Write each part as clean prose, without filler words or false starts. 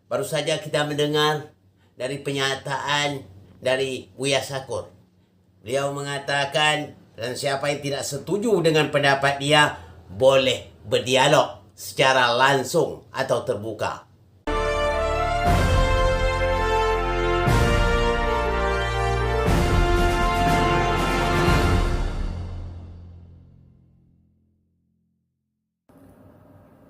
Baru saja kita mendengar dari pernyataan dari Buya Syakur. Beliau mengatakan, dan siapa yang tidak setuju dengan pendapat dia boleh berdialog secara langsung atau terbuka.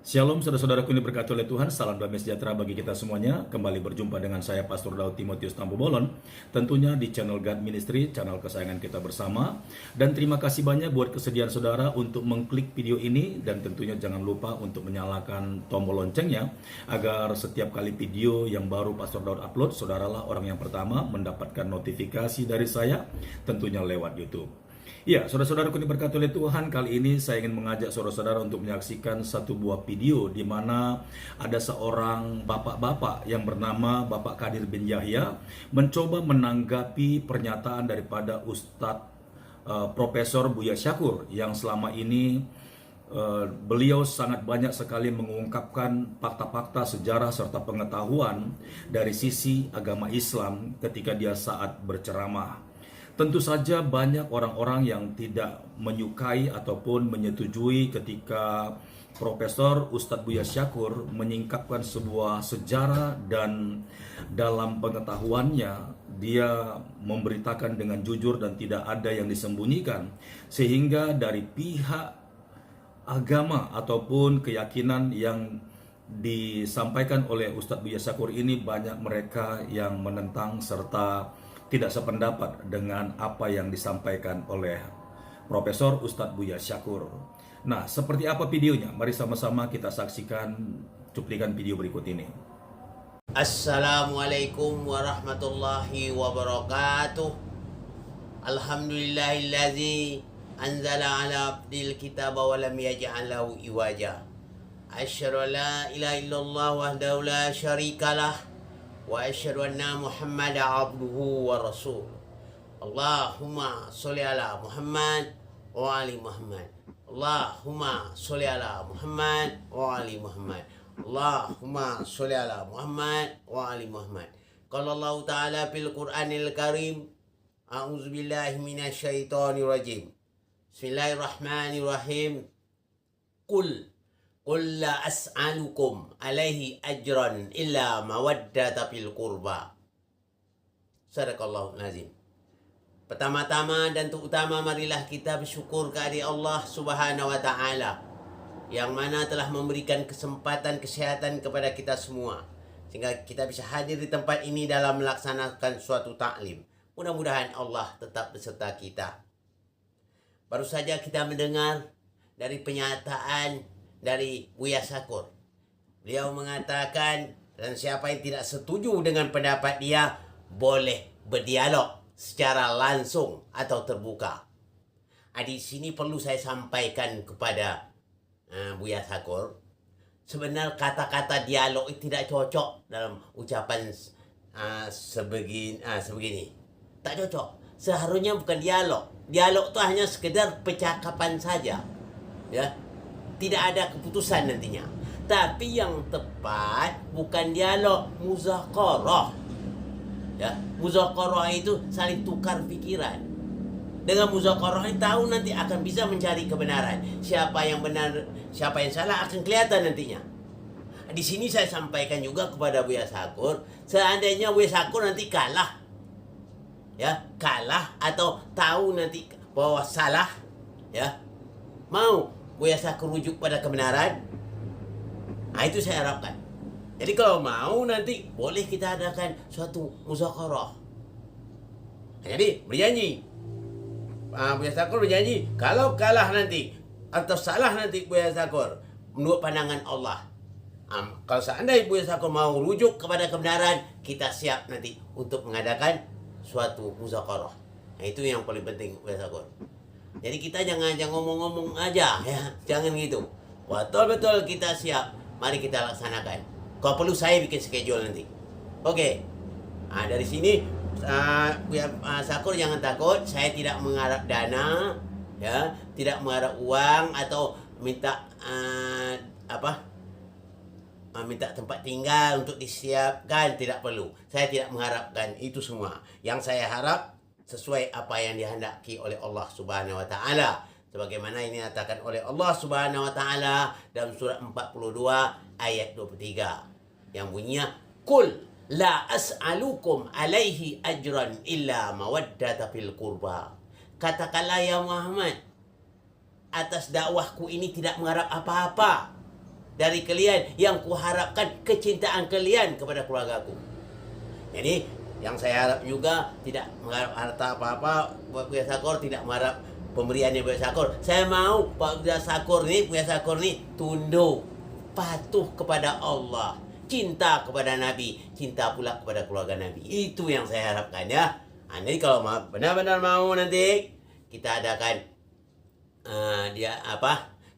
Shalom saudara-saudaraku yang diberkati oleh Tuhan, salam damai sejahtera bagi kita semuanya. Kembali berjumpa dengan saya Pastor Daud Timotius Tampu Bolon, tentunya di channel God Ministry, channel kesayangan kita bersama. Dan terima kasih banyak buat kesediaan saudara untuk mengklik video ini, dan tentunya jangan lupa untuk menyalakan tombol loncengnya agar setiap kali video yang baru Pastor Daud upload, saudaralah orang yang pertama mendapatkan notifikasi dari saya, tentunya lewat YouTube. Ya, saudara-saudaraku diberkati oleh Tuhan, kali ini saya ingin mengajak saudara-saudara untuk menyaksikan satu buah video di mana ada seorang bapak-bapak yang bernama Bapak Kadir bin Yahya mencoba menanggapi pernyataan daripada Ustadz Profesor Buya Syakur yang selama ini beliau sangat banyak sekali mengungkapkan fakta-fakta sejarah serta pengetahuan dari sisi agama Islam ketika dia saat berceramah. Tentu saja banyak orang-orang yang tidak menyukai ataupun menyetujui ketika Profesor Ustadz Buya Syakur menyingkapkan sebuah sejarah, dan dalam pengetahuannya dia memberitakan dengan jujur dan tidak ada yang disembunyikan, sehingga dari pihak agama ataupun keyakinan yang disampaikan oleh Ustadz Buya Syakur ini banyak mereka yang menentang serta tidak sependapat dengan apa yang disampaikan oleh Profesor Ustadz Buya Syakur. Nah, seperti apa videonya? Mari sama-sama kita saksikan cuplikan video berikut ini. Assalamualaikum warahmatullahi wabarakatuh. Alhamdulillahillazi anzala ala abdil kitaba wa lam yaj'al lahu iwaja. Asyhadu an la ilaha illallah wahdahu la syarikalah wa asyhadu anna Muhammadan abduhu wa rasul. Allahumma sholli ala Muhammad wa ali Muhammad. Allahumma sholli ala Muhammad wa ali Muhammad. Allahumma sholli ala Muhammad wa ali Muhammad. Qala Allah Ta'ala fil Qur'anil Karim, a'udzu billahi minasy syaithanir rajim. Bismillahirrahmanirrahim. Qul la as'alukum alaihi ajran illa mawaddata fil qurba. Sadaqallahul azim. Pertama-tama dan terutama marilah kita bersyukur kepada Allah Subhanahu wa taala yang mana telah memberikan kesempatan kesehatan kepada kita semua sehingga kita bisa hadir di tempat ini dalam melaksanakan suatu taklim. Mudah-mudahan Allah tetap beserta kita. Baru saja kita mendengar dari pernyataan dari Buya Syakur. Beliau mengatakan, dan siapa yang tidak setuju dengan pendapat dia boleh berdialog secara langsung atau terbuka. Di sini perlu saya sampaikan kepada Buya Syakur, sebenarnya kata-kata dialog itu tidak cocok dalam ucapan sebegini. Tak cocok. Seharusnya bukan dialog. Dialog itu hanya sekedar percakapan saja. Ya. Tidak ada keputusan nantinya. Tapi yang tepat bukan dialog, muzakarah. Ya, muzakarah itu saling tukar pikiran. Dengan muzakarah ini tahu nanti akan bisa mencari kebenaran. Siapa yang benar, siapa yang salah akan kelihatan nantinya. Di sini saya sampaikan juga kepada Buya Syakur, seandainya Buya Syakur nanti kalah, ya, kalah atau tahu nanti bahwa salah, ya, mau Buya Syakur rujuk pada kebenaran. Itu saya harapkan. Jadi kalau mau nanti boleh kita adakan suatu muzakarah. Jadi berjanji, Buya Syakur berjanji kalau kalah nanti atau salah nanti Buya Syakur menurut pandangan Allah, kalau seandainya Buya Syakur mau rujuk kepada kebenaran, kita siap nanti untuk mengadakan suatu muzakarah. Itu yang paling penting Buya Syakur. Jadi kita jangan ngomong-ngomong aja, ya, jangan gitu. Betul-betul kita siap, mari kita laksanakan. Kalau perlu saya bikin schedule nanti. Oke. Dari sini Buya Syakur jangan takut, saya tidak mengharap dana, ya, tidak mengharap uang atau minta minta tempat tinggal untuk disiapkan, tidak perlu. Saya tidak mengharapkan itu semua. Yang saya harap sesuai apa yang dihendaki oleh Allah Subhanahu wa taala. Sebagaimana ini dikatakan oleh Allah Subhanahu wa taala dalam surat 42 ayat 23 yang bunyinya Qul la as'alukum alaihi ajran illa mawaddata fil qurba. Katakanlah ya Muhammad, atas dakwahku ini tidak mengharap apa-apa dari kalian, yang kuharapkan kecintaan kalian kepada keluargaku. Jadi yang saya harap juga tidak mengharap harta apa-apa buat Buya Syakor, tidak mengharap pemberiannya Buya Syakor. Saya mau Pak Buya Syakor ni tunduk, patuh kepada Allah, cinta kepada Nabi, cinta pula kepada keluarga Nabi. Itu yang saya harapkan ya. Jadi kalau benar-benar mau nanti kita adakan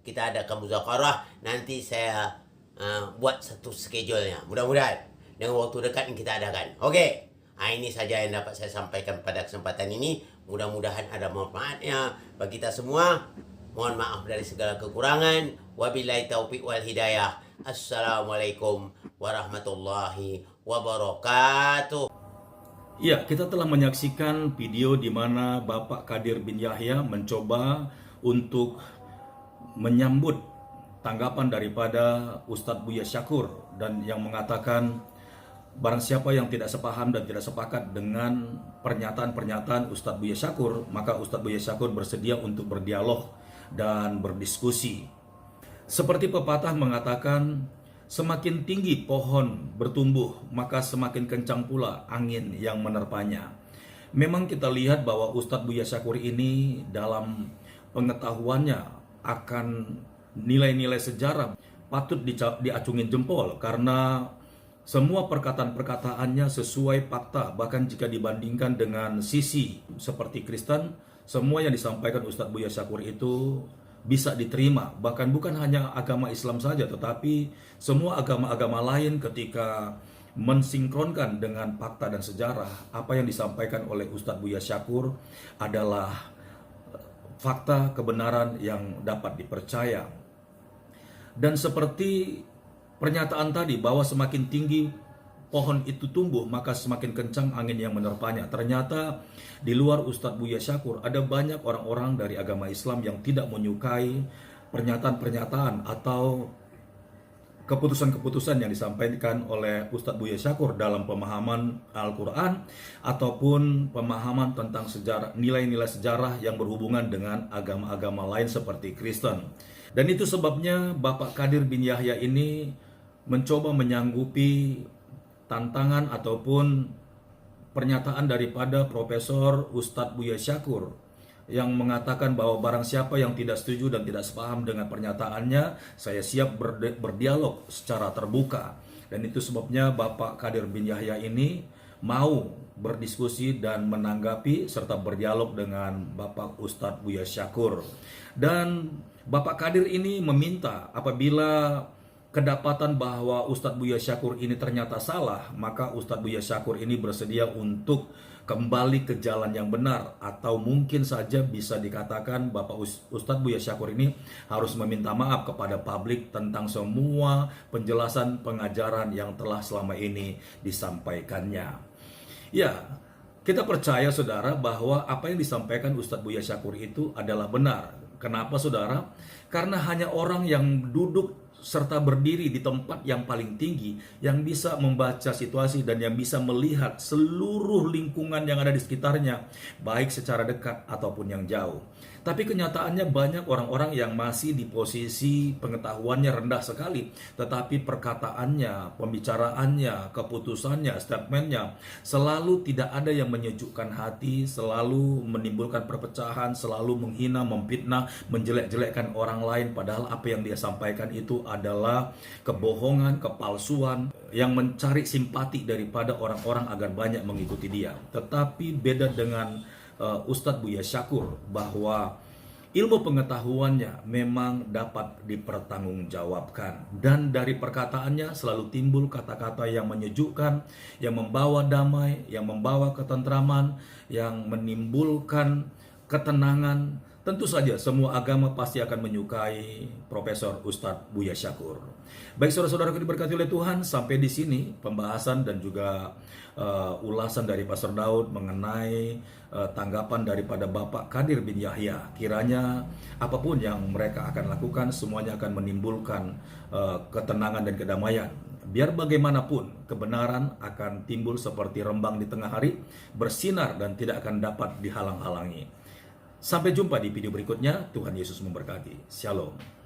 kita adakan muzakarah. Nanti saya buat satu schedule-nya. Mudah-mudahan dengan waktu dekat yang kita adakan. Oke. Ini saja yang dapat saya sampaikan pada kesempatan ini. Mudah-mudahan ada manfaatnya bagi kita semua. Mohon maaf dari segala kekurangan. Wabillahi taufiq wal hidayah. Assalamualaikum warahmatullahi wabarakatuh. Ya, kita telah menyaksikan video di mana Bapak Kadir bin Yahya mencoba untuk menyambut tanggapan daripada Ustadz Buya Syakor, dan yang mengatakan barang siapa yang tidak sepaham dan tidak sepakat dengan pernyataan-pernyataan Ustadz Buya Syakor, maka Ustadz Buya Syakor bersedia untuk berdialog dan berdiskusi. Seperti pepatah mengatakan, semakin tinggi pohon bertumbuh, maka semakin kencang pula angin yang menerpanya. Memang kita lihat bahwa Ustadz Buya Syakor ini dalam pengetahuannya akan nilai-nilai sejarah patut diacungin jempol, karena semua perkataan-perkataannya sesuai fakta. Bahkan jika dibandingkan dengan sisi seperti Kristen, semua yang disampaikan Ustadz Buya Syakor itu bisa diterima. Bahkan bukan hanya agama Islam saja, tetapi semua agama-agama lain ketika mensinkronkan dengan fakta dan sejarah, apa yang disampaikan oleh Ustadz Buya Syakor adalah fakta kebenaran yang dapat dipercaya. Dan seperti pernyataan tadi bahwa semakin tinggi pohon itu tumbuh, maka semakin kencang angin yang menerpanya. Ternyata di luar Ustadz Buya Syakor ada banyak orang-orang dari agama Islam yang tidak menyukai pernyataan-pernyataan atau keputusan-keputusan yang disampaikan oleh Ustadz Buya Syakor dalam pemahaman Al-Quran ataupun pemahaman tentang sejarah, nilai-nilai sejarah yang berhubungan dengan agama-agama lain seperti Kristen. Dan itu sebabnya Bapak Kadir bin Yahya ini mencoba menyanggupi tantangan ataupun pernyataan daripada Profesor Ustadz Buya Syakor yang mengatakan bahwa barang siapa yang tidak setuju dan tidak sepaham dengan pernyataannya, saya siap berdialog secara terbuka. Dan itu sebabnya Bapak Kadir bin Yahya ini mau berdiskusi dan menanggapi serta berdialog dengan Bapak Ustadz Buya Syakor. Dan Bapak Kadir ini meminta apabila kedapatan bahwa Ustadz Buya Syakor ini ternyata salah, maka Ustadz Buya Syakor ini bersedia untuk kembali ke jalan yang benar, atau mungkin saja bisa dikatakan Bapak Ustadz Buya Syakor ini harus meminta maaf kepada publik tentang semua penjelasan pengajaran yang telah selama ini disampaikannya. Ya, kita percaya saudara bahwa apa yang disampaikan Ustadz Buya Syakor itu adalah benar. Kenapa saudara? Karena hanya orang yang duduk serta berdiri di tempat yang paling tinggi yang bisa membaca situasi dan yang bisa melihat seluruh lingkungan yang ada di sekitarnya, baik secara dekat ataupun yang jauh. Tapi kenyataannya banyak orang-orang yang masih di posisi pengetahuannya rendah sekali, tetapi perkataannya, pembicaraannya, keputusannya, statementnya selalu tidak ada yang menyejukkan hati, selalu menimbulkan perpecahan, selalu menghina, memfitnah, menjelek-jelekkan orang lain, padahal apa yang dia sampaikan itu adalah kebohongan, kepalsuan yang mencari simpati daripada orang-orang agar banyak mengikuti dia. Tetapi beda dengan Ustadz Buya Syakor, bahwa ilmu pengetahuannya memang dapat dipertanggungjawabkan, dan dari perkataannya selalu timbul kata-kata yang menyejukkan, yang membawa damai, yang membawa ketentraman, yang menimbulkan ketenangan. Tentu saja semua agama pasti akan menyukai Profesor Ustadz Buya Syakur. Baik saudara-saudara yang diberkati oleh Tuhan, sampai di sini pembahasan dan juga ulasan dari Pastor Daud mengenai tanggapan daripada Bapak Kadir bin Yahya. Kiranya apapun yang mereka akan lakukan semuanya akan menimbulkan ketenangan dan kedamaian. Biar bagaimanapun kebenaran akan timbul seperti rembang di tengah hari, bersinar dan tidak akan dapat dihalang-halangi. Sampai jumpa di video berikutnya. Tuhan Yesus memberkati. Shalom.